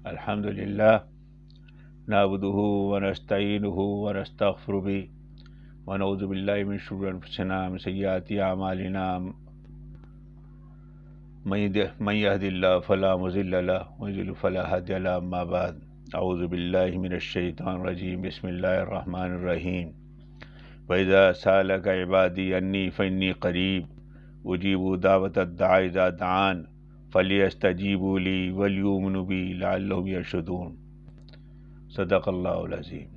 الحمد للہ نعبدہ ونستعینہ ونستغفر به ونعوذ باللہ من شرور انفسنا ومن سیئات اعمالنا من یهد اللہ فلا مضل له ومن یضلل فلا هادی له اما بعد اعوذ باللہ من الشیطان الرجیم بسم اللہ الرحمن الرحیم وَإِذَا سَأَلَكَ عِبَادِي أَنِّي فَإِنِّي قَرِيبٌ أُجِيبُ دَعْوَةَ الدَّاعِ إِذَا دَعَانِ فَلْيَسْتَجِيبُوا لِي وَلْيُؤْمِنُوا بِي لَعَلَّهُمْ يَرْشُدُونَ صدق اللہ العظیم۔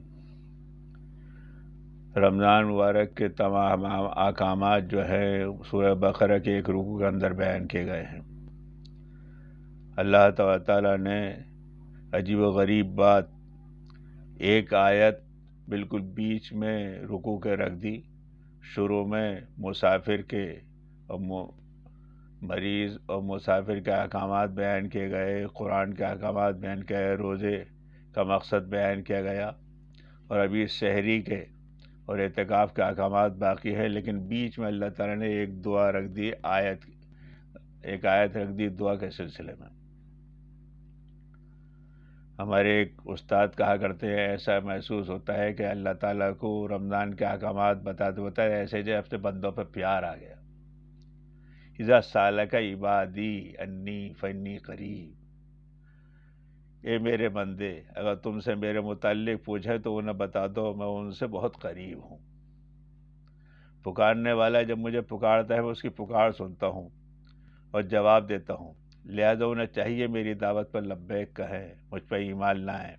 رمضان مبارک کے تمام احکامات جو ہیں سورہ بقرہ کے ایک رکوع کے اندر بیان کیے گئے ہیں۔ اللہ تعالیٰ نے عجیب و غریب بات، ایک آیت بالکل بیچ میں رکوع کے رکھ دی۔ شروع میں مسافر کے اور مریض اور مسافر کے احکامات بیان کیے گئے، قرآن کے احکامات بیان کیے گئے، روزے کا مقصد بیان کیا گیا، اور ابھی سحری کے اور اعتکاف کے احکامات باقی ہیں، لیکن بیچ میں اللہ تعالیٰ نے ایک دعا رکھ دی، ایک آیت رکھ دی دعا کے سلسلے میں۔ ہمارے ایک استاد کہا کرتے ہیں ایسا محسوس ہوتا ہے کہ اللہ تعالیٰ کو رمضان کے احکامات بتاتے بتاتے ایسے جیسے اپنے بندوں پہ پیار آ گیا۔ اذا سالک عبادی انی فانی قریب، اے میرے بندے، اگر تم سے میرے متعلق پوچھے تو انہیں بتا دو میں ان سے بہت قریب ہوں۔ پکارنے والا جب مجھے پکارتا ہے میں اس کی پکار سنتا ہوں اور جواب دیتا ہوں، لہذا انہیں چاہیے میری دعوت پر لبیک کہیں، مجھ پہ ایمان لائیں۔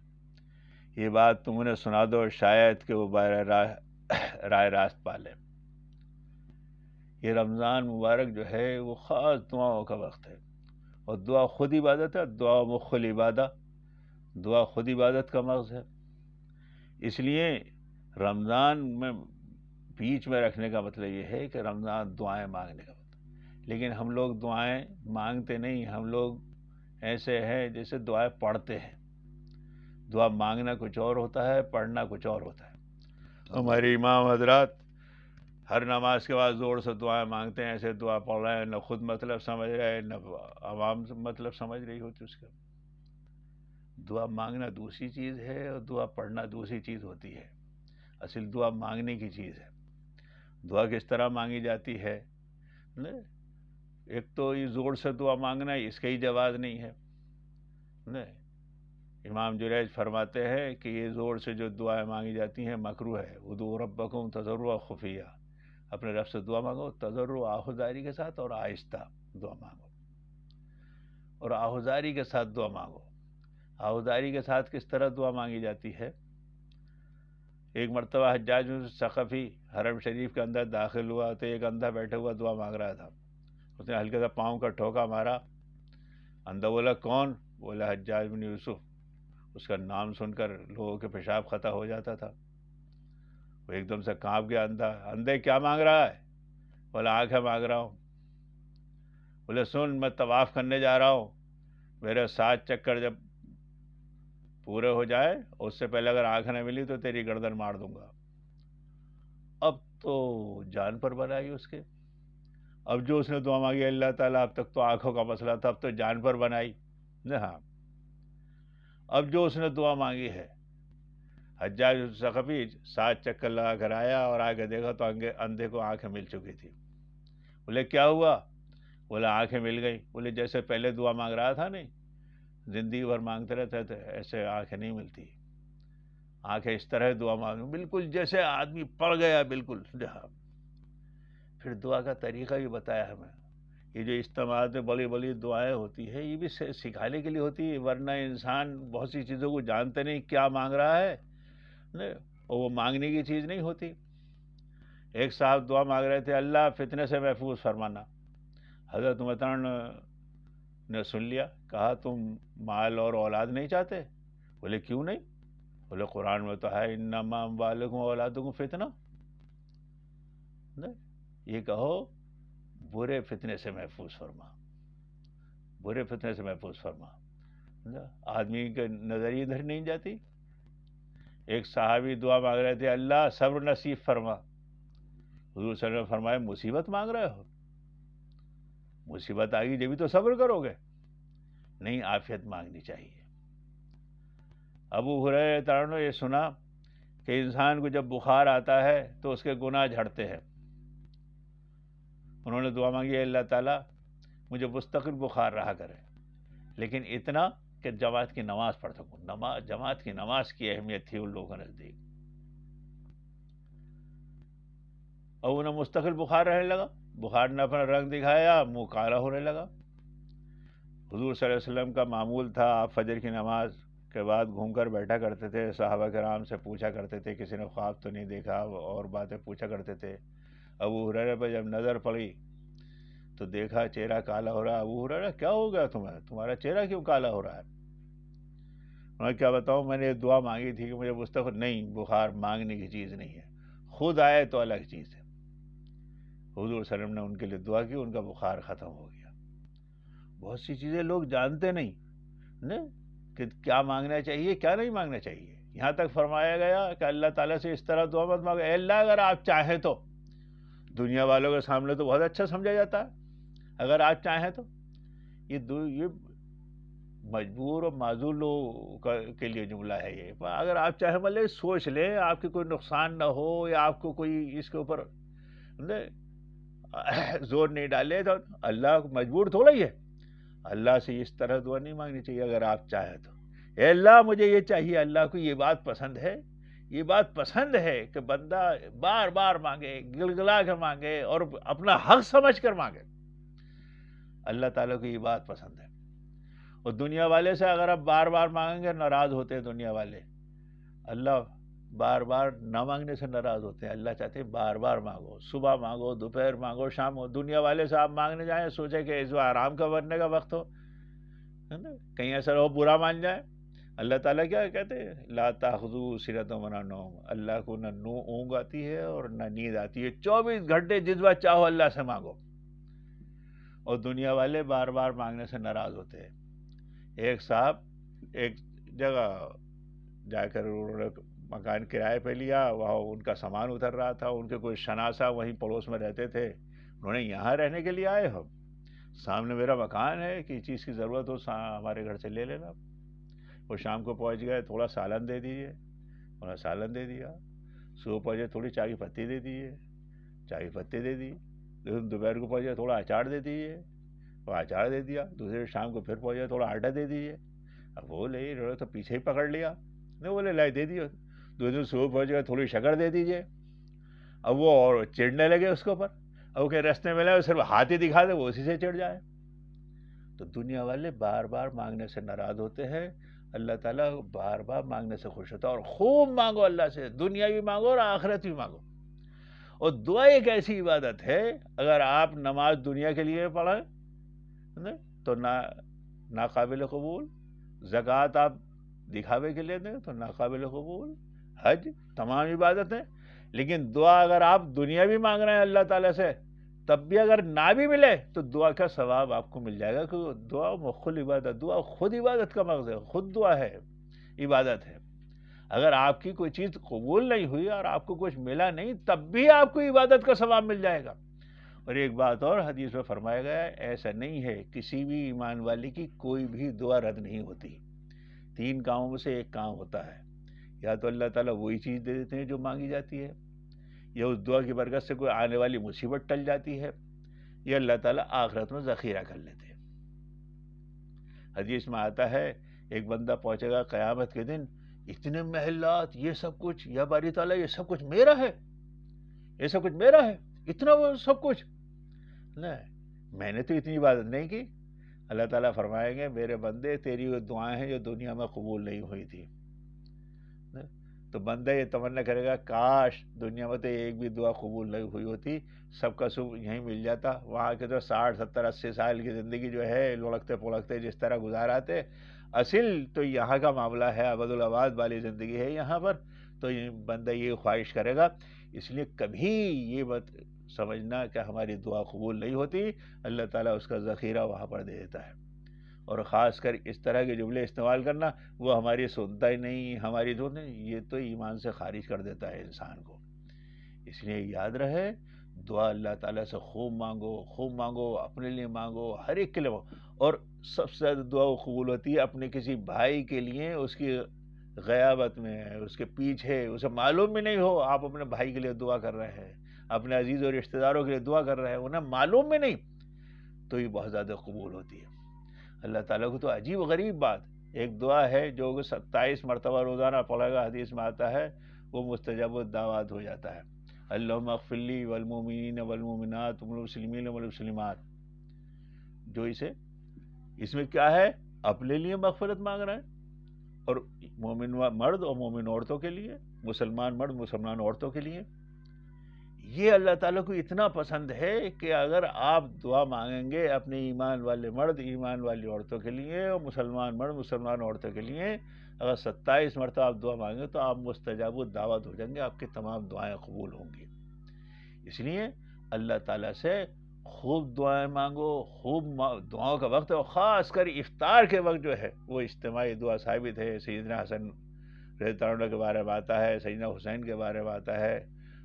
یہ بات تم انہیں سنا دو، شاید کہ وہ راہ راست پالیں۔ یہ رمضان مبارک جو ہے وہ خاص دعاؤں کا وقت ہے، اور دعا خود عبادت ہے، دعا مخ العبادہ، دعا خود عبادت کا مغز ہے۔ اس لیے رمضان میں بیچ میں رکھنے کا مطلب یہ ہے کہ رمضان دعائیں مانگنے کا مطلب، لیکن ہم لوگ دعائیں مانگتے نہیں، ہم لوگ ایسے ہیں جیسے دعائیں پڑھتے ہیں۔ دعا مانگنا کچھ اور ہوتا ہے، پڑھنا کچھ اور ہوتا ہے۔ ہمارے امام حضرات ہر نماز کے بعد زور سے دعائیں مانگتے ہیں، ایسے دعا پڑھ رہے ہیں، نہ خود مطلب سمجھ رہے ہیں نہ عوام مطلب سمجھ رہی ہوتی اس کا۔ دعا مانگنا دوسری چیز ہے اور دعا پڑھنا دوسری چیز ہوتی ہے۔ اصل دعا مانگنے کی چیز ہے۔ دعا کس طرح مانگی جاتی ہے؟ ایک تو یہ زور سے دعا مانگنا اس کا ہی جواز نہیں ہے۔ امام جریج فرماتے ہیں کہ یہ زور سے جو دعائیں مانگی جاتی ہیں مکروہ ہے۔ ادعوا ربکم تضرعا خفیہ، اپنے رب سے دعا مانگو تضرع آہذاری کے ساتھ اور آہستہ دعا مانگو، اور آہذاری کے ساتھ دعا مانگو۔ آہذاری کے ساتھ کس طرح دعا مانگی جاتی ہے؟ ایک مرتبہ حجاج بن ثقفی حرم شریف کے اندر داخل ہوا تو ایک اندھا بیٹھا ہوا دعا مانگ رہا تھا۔ اس نے ہلکے سا پاؤں کا ٹھوکا مارا۔ اندھا بولا کون؟ بولا حجاج بن یوسف۔ اس کا نام سن کر لوگوں کے پیشاب خطا ہو جاتا تھا۔ وہ ایک دم سے کانپ گیا اندھا۔ اندھے کیا مانگ رہا ہے؟ بولا آنکھیں مانگ رہا ہوں۔ بولے سن، میں طواف کرنے جا رہا ہوں، میرے 7 چکر جب پورے ہو جائے اس سے پہلے اگر آنکھ نہ ملی تو تیری گردن مار دوں گا۔ اب تو جان پر بنائی اس کے۔ اب جو اس نے دعا مانگی اللہ تعالیٰ، اب تک تو آنکھوں کا مسئلہ تھا، اب تو جان پر بنائی۔ ہاں، اب جو اس نے دعا مانگی ہے، حجاج ثقفی 7 چکر لگا کر آیا اور آگے دیکھا تو اندھے کو آنکھیں مل چکی تھی۔ بولے کیا ہوا؟ بولا آنکھیں مل گئی۔ بولے جیسے پہلے دعا مانگ رہا تھا نہیں، زندگی بھر مانگتے رہتے تھے، ایسے آنکھیں نہیں ملتی، آنکھیں اس طرح دعا مانگ، بالکل جیسے آدمی پڑ گیا بالکل۔ پھر دعا کا طریقہ بھی بتایا ہمیں۔ یہ جو اجتماعات میں بڑی بڑی دعائیں ہوتی ہے یہ بھی سکھانے کے لیے ہوتی ہے، ورنہ انسان بہت سی چیزوں کو جانتے نہیں کیا مانگ رہا ہے، اور وہ مانگنے کی چیز نہیں ہوتی۔ ایک صاحب دعا مانگ رہے تھے اللہ فتنے سے محفوظ فرمانا۔ حضرت عمر نے سن لیا، کہا تم مال اور اولاد نہیں چاہتے؟ بولے کیوں نہیں؟ بولے قرآن میں تو ہے انما اموالکم واولادکم فتنہ، یہ کہو برے فتنے سے محفوظ فرما، برے فتنے سے محفوظ فرما۔ آدمی کے نظر ہی ادھر نہیں جاتی۔ ایک صحابی دعا مانگ رہے تھے اللہ صبر نصیب فرما۔ حضور صلی اللہ علیہ وسلم فرمائے مصیبت مانگ رہے ہو؟ مصیبت آ گئی جبھی تو صبر کرو گے؟ نہیں، عافیت مانگنی چاہیے۔ ابو ہریرہ رضی اللہ عنہ نے یہ سنا کہ انسان کو جب بخار آتا ہے تو اس کے گناہ جھڑتے ہیں. انہوں نے دعا مانگی، اللہ تعالیٰ مجھے مستقل بخار رہا کرے، لیکن اتنا کہ جماعت کی نماز پڑھ سکوں. جماعت کی نماز کی اہمیت تھی ان لوگوں کے نزدیک. اور انہیں مستقل بخار رہنے لگا، بخار نے اپنا رنگ دکھایا، منہ کالا ہونے لگا. حضور صلی اللہ علیہ وسلم کا معمول تھا، آپ فجر کی نماز کے بعد گھوم کر بیٹھا کرتے تھے، صحابہ کرام سے پوچھا کرتے تھے کسی نے خواب تو نہیں دیکھا، اور باتیں پوچھا کرتے تھے. ابو ہریرہ پہ جب نظر پڑی تو دیکھا چہرہ کالا ہو رہا. ابو ہریرہ کیا ہو گیا تمہیں، تمہارا چہرہ کیوں کالا ہو رہا ہے؟ میں کیا بتاؤں، میں نے یہ دعا مانگی تھی کہ مجھے مستقل. نہیں، بخار مانگنے کی چیز نہیں ہے، خود آئے تو الگ چیز ہے. حضور صلی اللہ علیہ وسلم نے ان کے لیے دعا کی، ان کا بخار ختم ہو گیا. بہت سی چیزیں لوگ جانتے نہیں کہ کیا مانگنا چاہیے کیا نہیں مانگنا چاہیے. یہاں تک فرمایا گیا کہ اللہ تعالیٰ سے اس طرح دعا مت مانگو، اے اللہ اگر آپ چاہیں تو. دنیا والوں کے سامنے تو بہت اچھا سمجھا جاتا ہے اگر آپ چاہیں تو. یہ مجبور اور معذور لوگوں کے لیے جملہ ہے یہ. اگر آپ چاہیں مطلب سوچ لیں آپ کی کوئی نقصان نہ ہو، یا آپ کو کوئی اس کے اوپر زور نہیں ڈالے تو اللہ مجبور تھوڑا ہی ہے. اللہ سے اس طرح دعا نہیں مانگنی چاہیے اگر آپ چاہیں تو. اے اللہ مجھے یہ چاہیے. اللہ کو یہ بات پسند ہے، یہ بات پسند ہے کہ بندہ بار بار مانگے، گلگلا کر مانگے اور اپنا حق سمجھ کر مانگے. اللہ تعالیٰ کو یہ بات پسند ہے. اور دنیا والے سے اگر آپ بار بار مانگیں گے ناراض ہوتے ہیں دنیا والے. اللہ بار بار نہ مانگنے سے ناراض ہوتے ہیں. اللہ چاہتے ہیں بار بار مانگو، صبح مانگو، دوپہر مانگو، شام ہو. دنیا والے سے آپ مانگنے جائیں سوچیں کہ اس وقت آرام کا بننے کا وقت ہو، کہیں ایسا ہو برا مان جائے. اللہ تعالیٰ کیا کہتے ہیں، لا تاخذوہ سنۃ ولا نوم. اللہ کو نہ اونگ آتی ہے اور نہ نیند آتی ہے. 24 گھنٹے جس وقت چاہو اللہ سے مانگو. اور دنیا والے بار بار مانگنے سے ناراض ہوتے ہیں. ایک صاحب ایک جگہ جا کر انہوں نے مکان کرائے پہ لیا، وہاں ان کا سامان اتر رہا تھا. ان کے کوئی شناسہ وہیں پڑوس میں رہتے تھے. انہوں نے یہاں رہنے کے لیے آئے ہو، سامنے میرا مکان ہے، کسی چیز کی ضرورت ہو ہمارے گھر سے لے لینا. وہ شام کو پہنچ گئے، تھوڑا سالن دے دیجیے. انہوں نے سالن دے دیا. صبح پہنچے تھوڑی چائے کی پتی دے دیجیے، چائے کی پتی دے دی. دوپہر کو پہنچے تھوڑا اچار دے دیجیے، وہ اچار دے دیا. دوسرے شام کو پھر پہنچے تھوڑا آٹا دے دیجیے. اب وہ لے رہے تو پیچھے ہی پکڑ لیا. نہیں بولے لائے دے دیے. دوسرے دن صبح پہنچ گئے تھوڑی شکر دے دیجیے. اب وہ اور چڑھنے لگے اس کے اوپر. اب وہ کہ رستے میں لائے صرف ہاتھ ہی دکھا دے وہ اسی سے چڑھ جائے. تو دنیا والے بار بار مانگنے سے ناراض ہوتے ہیں. اللہ تعالیٰ بار بار مانگنے سے خوش ہوتا ہے. اور خوب مانگو اللہ سے، دنیا بھی مانگو اور آخرت بھی مانگو. اور دعا ایک ایسی عبادت ہے، اگر آپ نماز دنیا کے لیے پڑھیں تو ناقابل قبول. زکوٰۃ آپ دکھاوے کے لیے دیں تو ناقابل قبول. حج، تمام عبادتیں. لیکن دعا اگر آپ دنیا بھی مانگ رہے ہیں اللہ تعالیٰ سے تب بھی اگر نہ بھی ملے تو دعا کا ثواب آپ کو مل جائے گا. کیونکہ دعا مخل عبادت، دعا خود عبادت کا مغز ہے، خود دعا ہے، عبادت ہے. اگر آپ کی کوئی چیز قبول نہیں ہوئی اور آپ کو کچھ ملا نہیں تب بھی آپ کو عبادت کا ثواب مل جائے گا. اور ایک بات اور حدیث میں فرمایا گیا ہے، ایسا نہیں ہے کسی بھی ایمان والے کی کوئی بھی دعا رد نہیں ہوتی. 3 کاموں میں سے ایک کام ہوتا ہے، یا تو اللہ تعالیٰ وہی چیز دے دیتے ہیں جو مانگی جاتی ہے، یا اس دعا کی برکت سے کوئی آنے والی مصیبت ٹل جاتی ہے، یا اللہ تعالیٰ آخرت میں ذخیرہ کر لیتے ہیں. حدیث میں آتا ہے ایک بندہ پہنچے گا قیامت کے دن، اتنے محلات، یہ سب کچھ، یا باری تعالیٰ یہ سب کچھ میرا ہے، یہ سب کچھ میرا ہے، اتنا وہ سب کچھ نہیں، میں نے تو اتنی عبادت نہیں کی. اللہ تعالیٰ فرمائیں گے میرے بندے تیری وہ دعائیں ہیں جو دنیا میں قبول نہیں ہوئی تھی. تو بندہ یہ تمنا کرے گا کاش دنیا میں تو ایک بھی دعا قبول نہیں ہوئی ہوتی، سب کا سب یہیں مل جاتا. وہاں کے تو 60 70 80 سال کی زندگی جو ہے لڑکتے پڑکتے جس طرح گزاراتے، اصل تو یہاں کا معاملہ ہے، ابد الآباد والی زندگی ہے یہاں پر. تو بندہ یہ خواہش کرے گا. اس لیے کبھی یہ مت سمجھنا کہ ہماری دعا قبول نہیں ہوتی، اللہ تعالیٰ اس کا ذخیرہ وہاں پر دے دیتا ہے. اور خاص کر اس طرح کے جملے استعمال کرنا، وہ ہماری سنتا ہی نہیں، ہماری دعا نہیں، یہ تو ایمان سے خارج کر دیتا ہے انسان کو. اس لیے یاد رہے دعا اللہ تعالیٰ سے خوب مانگو، خوب مانگو، اپنے لیے مانگو، ہر ایک کے لیے مانگو. اور سب سے زیادہ دعا قبول ہوتی ہے اپنے کسی بھائی کے لیے، اس کی غیابت میں ہے، اس کے پیچھے، اسے معلوم بھی نہیں ہو آپ اپنے بھائی کے لیے دعا کر رہے ہیں، اپنے عزیز اور رشتہ داروں کے لیے دعا کر رہے ہیں، انہیں معلوم بھی نہیں، تو یہ بہت زیادہ قبول ہوتی ہے۔ اللہ تعالیٰ کو تو عجیب غریب بات، ایک دعا ہے جو 27 مرتبہ روزانہ پڑھے گا، حدیث میں آتا ہے، وہ مستجاب الدعوات ہو جاتا ہے۔ اللہم اغفر لی والمؤمنین والمؤمنات والمسلمین والمسلمات، جو اس میں کیا ہے، اپنے لیے مغفرت مانگ رہے ہیں، اور مومن مرد اور مومن عورتوں کے لیے، مسلمان مرد مسلمان عورتوں کے لیے۔ یہ اللہ تعالیٰ کو اتنا پسند ہے کہ اگر آپ دعا مانگیں گے اپنے ایمان والے مرد ایمان والی عورتوں کے لیے، اور مسلمان مرد مسلمان عورتوں کے لیے، اگر 27 مرتبہ آپ دعا مانگیں تو آپ مستجاب الدعوت ہو جائیں گے، آپ کی تمام دعائیں قبول ہوں گی۔ اس لیے اللہ تعالیٰ سے خوب دعائیں مانگو، خوب دعاؤں کا وقت ہے، اور خاص کر افطار کے وقت جو ہے وہ اجتماعی دعا ثابت ہے۔ سیدنا حسن رضی اللہ عنہ کے بارے میں آتا ہے، سیدنا حسین کے بارے میں آتا ہے،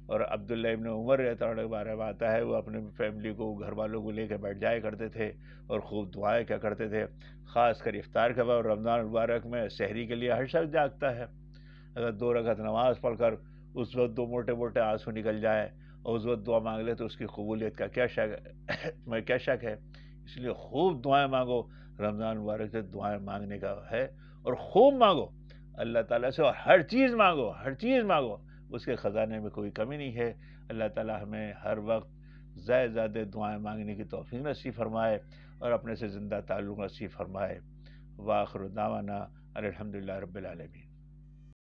اور عبداللہ ابن عمر رضی اللہ عنہ کے بارے میں آتا ہے، وہ اپنے فیملی کو، گھر والوں کو لے کے بیٹھ جایا کرتے تھے اور خوب دعائیں کیا کرتے تھے، خاص کر افطار کے بعد رمضان المبارک میں سحری کے لیے ہر شخص جاگتا ہے۔ اگر 2 رکعت نماز پڑھ کر اس وقت 2 موٹے موٹے آنسو نکل جائے اور اس وقت دعا مانگ لے تو اس کی قبولیت کا کیا شک ہے۔ اس لیے خوب دعائیں مانگو، رمضان مبارک سے دعائیں مانگنے کا ہے، اور خوب مانگو اللہ تعالیٰ سے، اور ہر چیز مانگو، ہر چیز مانگو، اس کے خزانے میں کوئی کمی نہیں ہے۔ اللہ تعالیٰ ہمیں ہر وقت زیادہ زیادہ دعائیں مانگنے کی توفیق نصیب فرمائے، اور اپنے سے زندہ تعلق نصیب فرمائے۔ وآخر دعوانا الحمدللہ رب العالمین۔